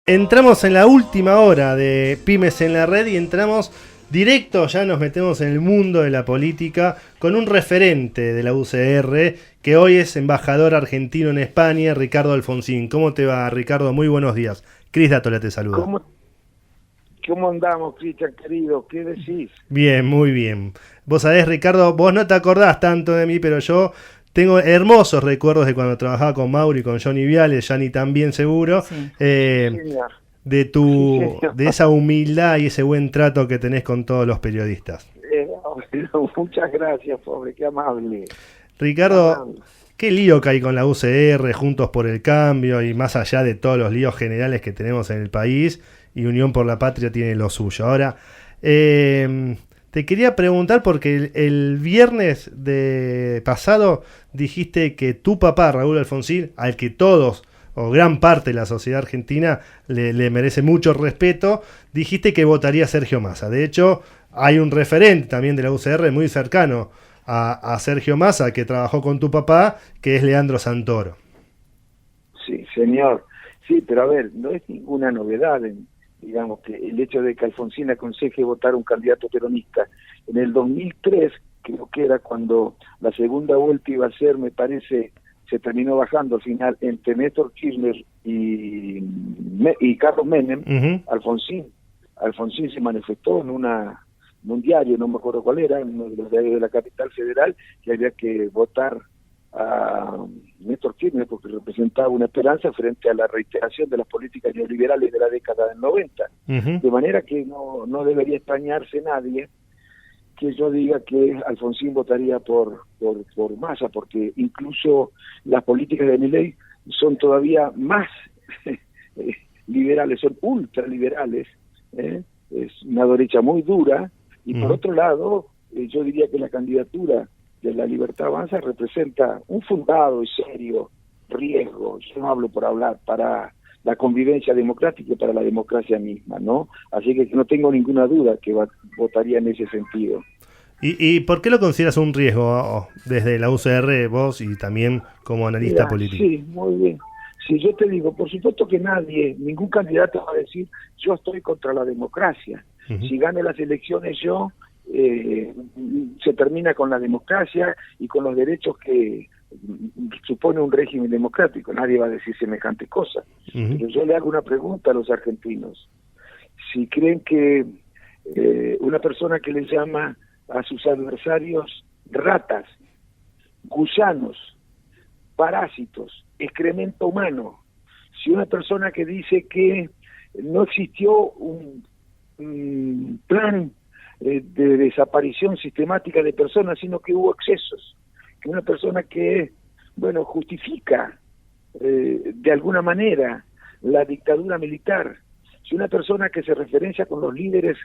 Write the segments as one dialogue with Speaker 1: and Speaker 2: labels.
Speaker 1: Entramos en la última hora de Pymes en la Red y entramos directo, ya nos metemos en el mundo de la política con un referente de la UCR que hoy es embajador argentino en España, Ricardo Alfonsín. ¿Cómo te va, Ricardo? Muy buenos días. Cris Dátola te saluda.
Speaker 2: ¿Cómo andamos, Cristian, querido? ¿Qué decís?
Speaker 1: Bien, muy bien. Vos sabés, Ricardo, vos no te acordás tanto de mí, pero yo tengo hermosos recuerdos de cuando trabajaba con Mauri y con Johnny Viales, Gianni también seguro,
Speaker 2: Sí,
Speaker 1: de esa humildad y ese buen trato que tenés con todos los periodistas.
Speaker 2: Muchas gracias, pobre, qué amable.
Speaker 1: Ricardo, qué lío que hay con la UCR, Juntos por el Cambio, y más allá de todos los líos generales que tenemos en el país, y Unión por la Patria tiene lo suyo. Ahora, te quería preguntar porque el viernes pasado dijiste que tu papá, Raúl Alfonsín, al que todos o gran parte de la sociedad argentina le merece mucho respeto, dijiste que votaría a Sergio Massa. De hecho, hay un referente también de la UCR muy cercano a Sergio Massa que trabajó con tu papá, que es Leandro Santoro.
Speaker 2: Sí, señor. Sí, pero a ver, no es ninguna novedad digamos que el hecho de que Alfonsín aconseje votar a un candidato peronista. En el 2003, creo que era cuando la segunda vuelta iba a ser, me parece, se terminó bajando al final entre Néstor Kirchner y Carlos Menem. Alfonsín se manifestó en un diario, no me acuerdo cuál era, en uno de los diarios de la capital federal, que había que votar a Néstor Kirchner porque representaba una esperanza frente a la reiteración de las políticas neoliberales de la década del 90. De manera que no debería extrañarse nadie que yo diga que Alfonsín votaría por Massa, porque incluso las políticas de Milei son todavía más liberales, son ultraliberales, es una derecha muy dura, y por otro lado, yo diría que la candidatura de La Libertad Avanza representa un fundado y serio riesgo, yo no hablo por hablar, para la convivencia democrática y para la democracia misma, ¿no? Así que no tengo ninguna duda que votaría en ese sentido.
Speaker 1: ¿Y por qué lo consideras un riesgo desde la UCR, vos y también como analista político?
Speaker 2: Sí, muy bien. Si yo te digo, por supuesto que ningún candidato va a decir yo estoy contra la democracia. Si gano las elecciones yo, se termina con la democracia y con los derechos que supone un régimen democrático. Nadie va a decir semejante cosa. Pero yo le hago una pregunta a los argentinos. Si creen que una persona que les llama a sus adversarios ratas, gusanos, parásitos, excremento humano, si una persona que dice que no existió un plan de desaparición sistemática de personas, sino que hubo excesos, que una persona que, justifica de alguna manera la dictadura militar, si una persona que se referencia con los líderes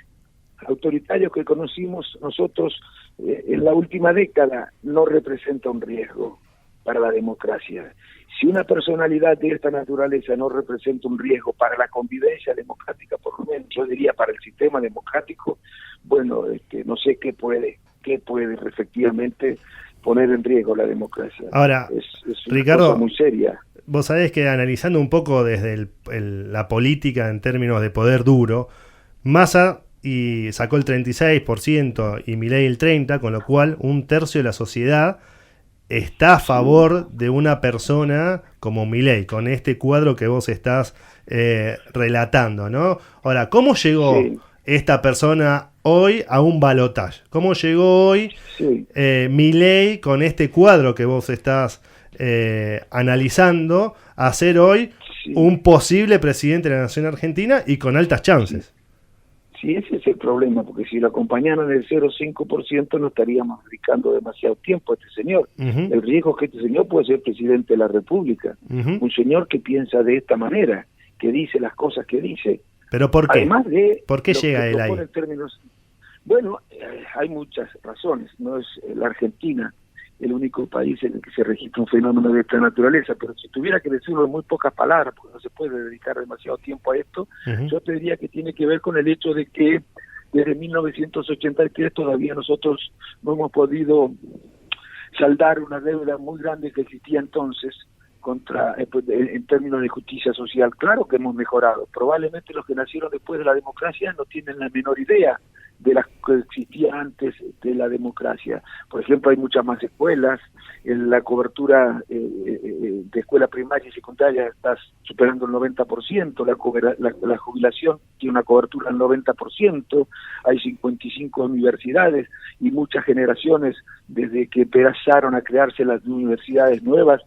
Speaker 2: autoritarios que conocimos nosotros en la última década, no representa un riesgo para la democracia. Si una personalidad de esta naturaleza no representa un riesgo para la convivencia democrática, por lo menos yo diría para el sistema democrático, no sé qué puede efectivamente poner en riesgo la democracia.
Speaker 1: Ahora,
Speaker 2: es una
Speaker 1: Ricardo,
Speaker 2: cosa muy seria.
Speaker 1: Vos sabés que analizando un poco desde la política en términos de poder duro, Massa sacó el 36% y Milei el 30%, con lo cual un tercio de la sociedad está a favor de una persona como Milei, con este cuadro que vos estás relatando, ¿no? Ahora, ¿cómo llegó esta persona hoy a un balotaje? ¿Cómo llegó hoy Milei con este cuadro que vos estás analizando a ser hoy un posible presidente de la nación argentina y con altas chances?
Speaker 2: Sí, ese es el problema, porque si lo acompañaran del 0,5% no estaríamos dedicando demasiado tiempo a este señor. El riesgo es que este señor puede ser presidente de la República, un señor que piensa de esta manera, que dice las cosas que dice.
Speaker 1: ¿Pero por qué?
Speaker 2: Además de
Speaker 1: ¿Por qué llega él ahí?
Speaker 2: Hay muchas razones, no es la Argentina el único país en el que se registra un fenómeno de esta naturaleza, pero si tuviera que decirlo en muy pocas palabras, porque no se puede dedicar demasiado tiempo a esto, yo te diría que tiene que ver con el hecho de que desde 1983 todavía nosotros no hemos podido saldar una deuda muy grande que existía entonces en términos de justicia social. Claro que hemos mejorado. Probablemente los que nacieron después de la democracia no tienen la menor idea de las que existía antes de la democracia. Por ejemplo, hay muchas más escuelas, la cobertura de escuela primaria y secundaria está superando el 90%, la jubilación tiene una cobertura del 90%, hay 55 universidades y muchas generaciones desde que empezaron a crearse las universidades nuevas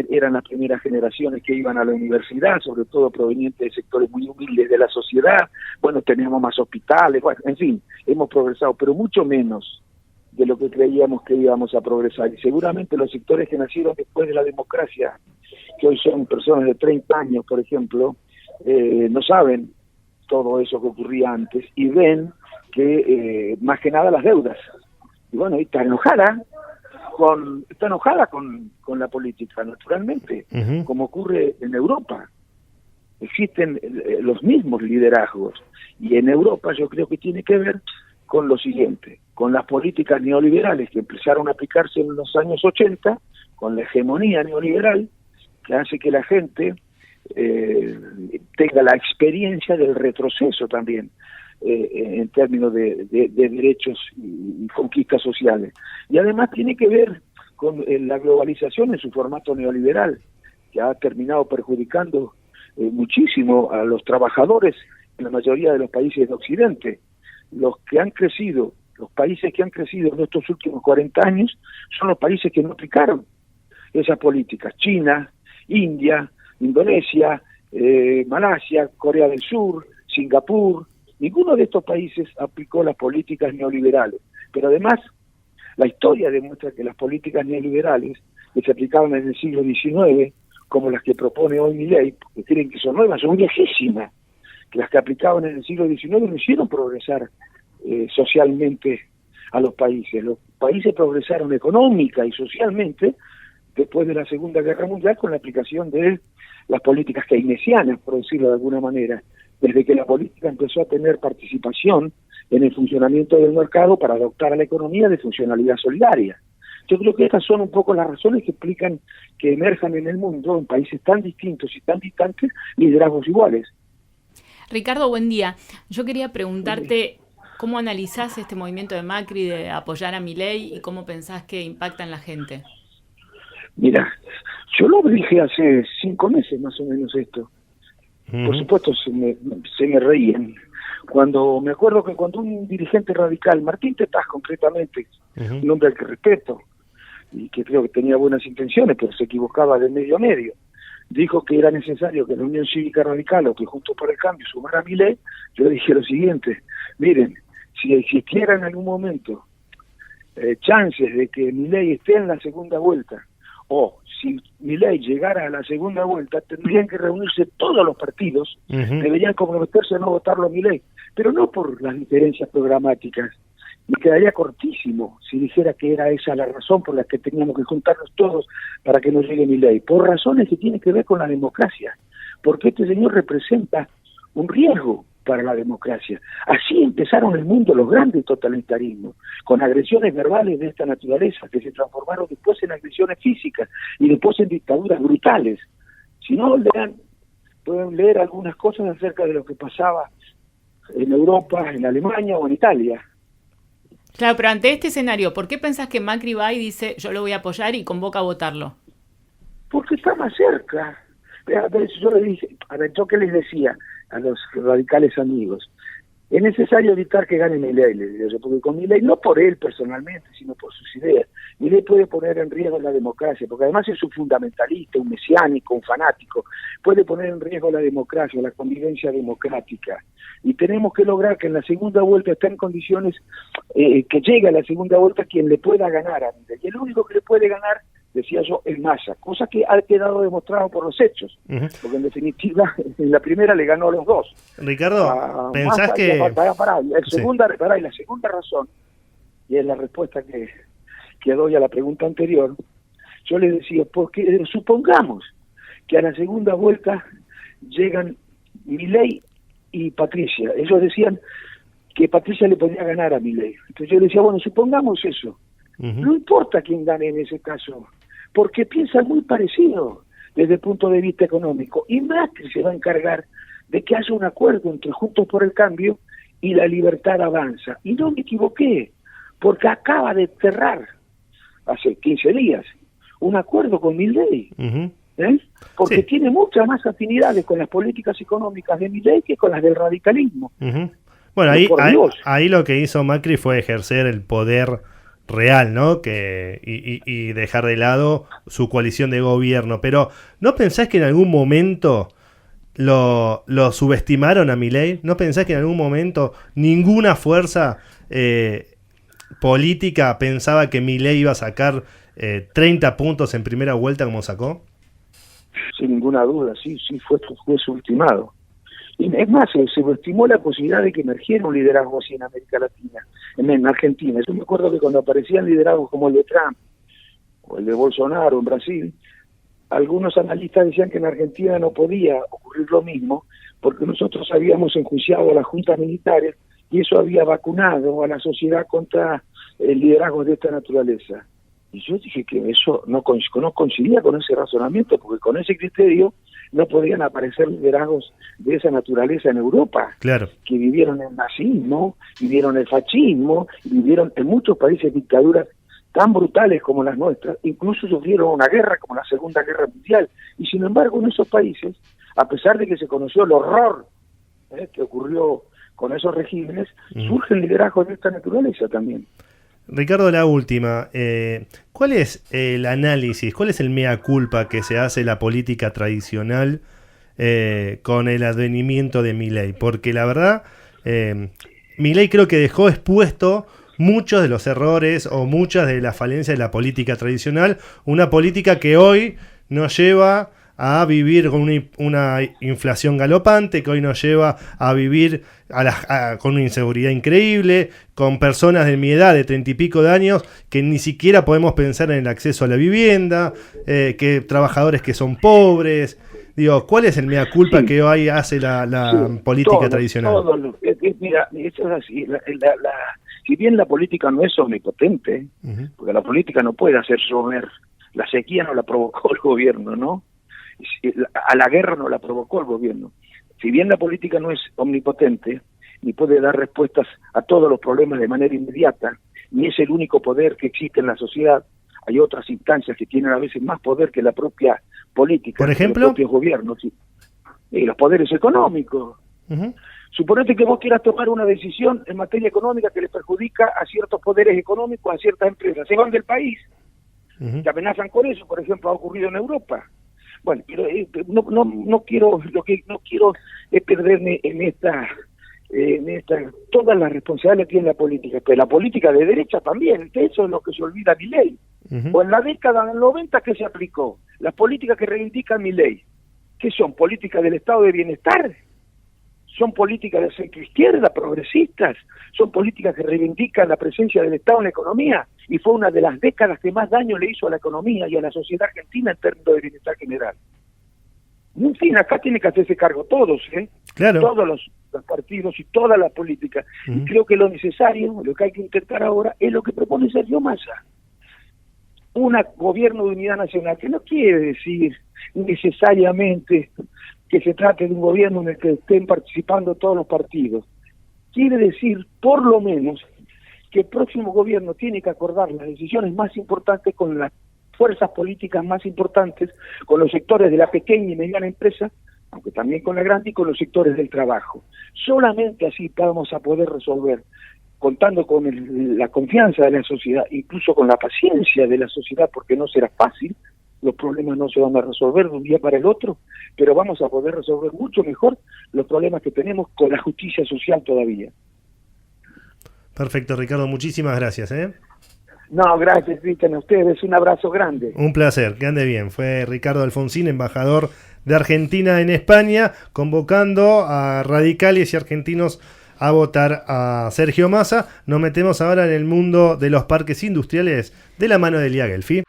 Speaker 2: eran las primeras generaciones que iban a la universidad, sobre todo provenientes de sectores muy humildes de la sociedad. Bueno, tenemos más hospitales, bueno, en fin, hemos progresado, pero mucho menos de lo que creíamos que íbamos a progresar. Y seguramente los sectores que nacieron después de la democracia, que hoy son personas de 30 años, por ejemplo, no saben todo eso que ocurría antes y ven que más que nada las deudas. Y bueno, y está enojada con la política, naturalmente, como ocurre en Europa. Existen los mismos liderazgos, y en Europa yo creo que tiene que ver con lo siguiente, con las políticas neoliberales que empezaron a aplicarse en los años 80, con la hegemonía neoliberal, que hace que la gente tenga la experiencia del retroceso también, en términos de derechos y conquistas sociales. Y además tiene que ver con la globalización en su formato neoliberal, que ha terminado perjudicando muchísimo a los trabajadores en la mayoría de los países de Occidente. Los países que han crecido en estos últimos 40 años son los países que no aplicaron esas políticas. China, India, Indonesia, Malasia, Corea del Sur, Singapur. Ninguno de estos países aplicó las políticas neoliberales. Pero además, la historia demuestra que las políticas neoliberales que se aplicaban en el siglo XIX, como las que propone hoy Milei, porque creen que son nuevas, son viejísimas, que las que aplicaban en el siglo XIX no hicieron progresar socialmente a los países. Los países progresaron económica y socialmente después de la Segunda Guerra Mundial con la aplicación de las políticas keynesianas, por decirlo de alguna manera, desde que la política empezó a tener participación en el funcionamiento del mercado para adoptar a la economía de funcionalidad solidaria. Yo creo que estas son un poco las razones que explican que emerjan en el mundo, en países tan distintos y tan distantes, liderazgos iguales.
Speaker 3: Ricardo, buen día. Yo quería preguntarte cómo analizás este movimiento de Macri de apoyar a Milei y cómo pensás que impacta en la gente.
Speaker 2: Mira, yo lo dije hace 5 meses más o menos esto. Por supuesto se me reían. Me acuerdo que cuando un dirigente radical, Martín Tetaz concretamente, un hombre al que respeto y que creo que tenía buenas intenciones, pero se equivocaba de medio a medio, dijo que era necesario que la Unión Cívica Radical o que Juntos por el Cambio sumara a Milei, yo dije lo siguiente: miren, si existiera en algún momento chances de que Milei esté en la segunda vuelta, o si Milei llegara a la segunda vuelta, tendrían que reunirse todos los partidos, deberían comprometerse a no votarlo a Milei, pero no por las diferencias programáticas. Me quedaría cortísimo si dijera que era esa la razón por la que teníamos que juntarnos todos para que no llegue Milei, por razones que tienen que ver con la democracia, porque este señor representa un riesgo para la democracia. Así empezaron el mundo los grandes totalitarismos, con agresiones verbales de esta naturaleza, que se transformaron después en agresiones físicas y después en dictaduras brutales. Si no pueden leer algunas cosas acerca de lo que pasaba en Europa, en Alemania o en Italia.
Speaker 3: Claro, pero ante este escenario, ¿por qué pensás que Macri va y dice yo lo voy a apoyar y convoca a votarlo?
Speaker 2: Porque está más cerca. Yo que les decía a los radicales amigos, es necesario evitar que gane Milei, les digo yo, porque con Milei, no por él personalmente, sino por sus ideas, Milei puede poner en riesgo la democracia, porque además es un fundamentalista, un mesiánico, un fanático, puede poner en riesgo la democracia, la convivencia democrática, y tenemos que lograr que en la segunda vuelta esté en condiciones, que llegue a la segunda vuelta quien le pueda ganar a Milei, y el único que le puede ganar, decía yo, es Massa, cosa que ha quedado demostrado por los hechos, porque en definitiva en la primera le ganó a los dos.
Speaker 1: Ricardo, ¿pensás que...?
Speaker 2: La segunda razón, y es la respuesta que doy a la pregunta anterior, yo le decía, porque supongamos que a la segunda vuelta llegan Milei y Patricia, ellos decían que Patricia le podía ganar a Milei, entonces yo le decía, bueno, supongamos eso, no importa quién gane en ese caso, porque piensan muy parecido. desde el punto de vista económico. Y Macri se va a encargar de que haya un acuerdo entre Juntos por el Cambio y La Libertad Avanza. Y no me equivoqué, porque acaba de cerrar, hace 15 días, un acuerdo con Milei. Porque sí, tiene muchas más afinidades con las políticas económicas de Milei que con las del radicalismo.
Speaker 1: Bueno, ahí lo que hizo Macri fue ejercer el poder real, ¿no? Y dejar de lado su coalición de gobierno. Pero ¿no pensás que en algún momento lo subestimaron a Milei? ¿No pensás que en algún momento ninguna fuerza política pensaba que Milei iba a sacar 30 puntos en primera vuelta como sacó?
Speaker 2: Sin ninguna duda, sí, fue subestimado. Y es más, se subestimó la posibilidad de que emergiera un liderazgo así en América Latina, en Argentina. Yo me acuerdo que cuando aparecían liderazgos como el de Trump o el de Bolsonaro en Brasil, algunos analistas decían que en Argentina no podía ocurrir lo mismo, porque nosotros habíamos enjuiciado a las juntas militares y eso había vacunado a la sociedad contra el liderazgo de esta naturaleza. Y yo dije que eso no coincidía con ese razonamiento, porque con ese criterio no podían aparecer liderazgos de esa naturaleza en Europa,
Speaker 1: claro,
Speaker 2: que vivieron el nazismo, vivieron el fascismo, vivieron en muchos países dictaduras tan brutales como las nuestras, incluso sufrieron una guerra como la Segunda Guerra Mundial, y sin embargo en esos países, a pesar de que se conoció el horror que ocurrió con esos regímenes, surgen liderazgos de esta naturaleza también.
Speaker 1: Ricardo, la última. ¿Cuál es el análisis, cuál es el mea culpa que se hace la política tradicional con el advenimiento de Milei? Porque la verdad, Milei creo que dejó expuesto muchos de los errores o muchas de las falencias de la política tradicional, una política que hoy nos lleva a vivir con una inflación galopante, que hoy nos lleva a vivir con una inseguridad increíble, con personas de mi edad, de 30 y pico de años, que ni siquiera podemos pensar en el acceso a la vivienda, que trabajadores que son pobres. Digo, ¿cuál es el mea culpa que hoy hace la política tradicional?
Speaker 2: Mira, eso es así. Si bien la política no es omnipotente, porque la política no puede hacer llover, la sequía no la provocó el gobierno, ¿no? A la guerra no la provocó el gobierno. Si bien la política no es omnipotente, ni puede dar respuestas a todos los problemas de manera inmediata, ni es el único poder que existe en la sociedad, hay otras instancias que tienen a veces más poder que la propia política.
Speaker 1: ¿Por ejemplo?
Speaker 2: Los propios gobiernos. Y los poderes económicos. Suponete que vos quieras tomar una decisión en materia económica que le perjudica a ciertos poderes económicos, a ciertas empresas. Se van del país. Que amenazan con eso, por ejemplo, ha ocurrido en Europa. Bueno, pero no quiero es perderme en esta todas las responsabilidades que tiene la política, pero la política de derecha también, que eso es lo que se olvida Milei. O en la década del 90 que se aplicó, las políticas que reivindica Milei, ¿qué son? ¿Políticas del estado de bienestar? ¿Son políticas de centro-izquierda, progresistas? ¿Son políticas que reivindican la presencia del Estado en la economía? Y fue una de las décadas que más daño le hizo a la economía y a la sociedad argentina en términos de bienestar general. En fin, acá tiene que hacerse cargo todos,
Speaker 1: Claro.
Speaker 2: Todos los partidos y toda la política. Y creo que lo necesario, lo que hay que intentar ahora, es lo que propone Sergio Massa. Un gobierno de unidad nacional, que no quiere decir necesariamente que se trate de un gobierno en el que estén participando todos los partidos. Quiere decir, por lo menos, que el próximo gobierno tiene que acordar las decisiones más importantes con las fuerzas políticas más importantes, con los sectores de la pequeña y mediana empresa, aunque también con la grande, y con los sectores del trabajo. Solamente así vamos a poder resolver, contando con la confianza de la sociedad, incluso con la paciencia de la sociedad, porque no será fácil. Los problemas no se van a resolver de un día para el otro, pero vamos a poder resolver mucho mejor los problemas que tenemos con la justicia social todavía.
Speaker 1: Perfecto, Ricardo, muchísimas gracias.
Speaker 2: No, gracias, Cristian, a ustedes, un abrazo grande.
Speaker 1: Un placer, que ande bien. Fue Ricardo Alfonsín, embajador de Argentina en España, convocando a radicales y argentinos a votar a Sergio Massa. Nos metemos ahora en el mundo de los parques industriales de la mano de Elia Gelfi.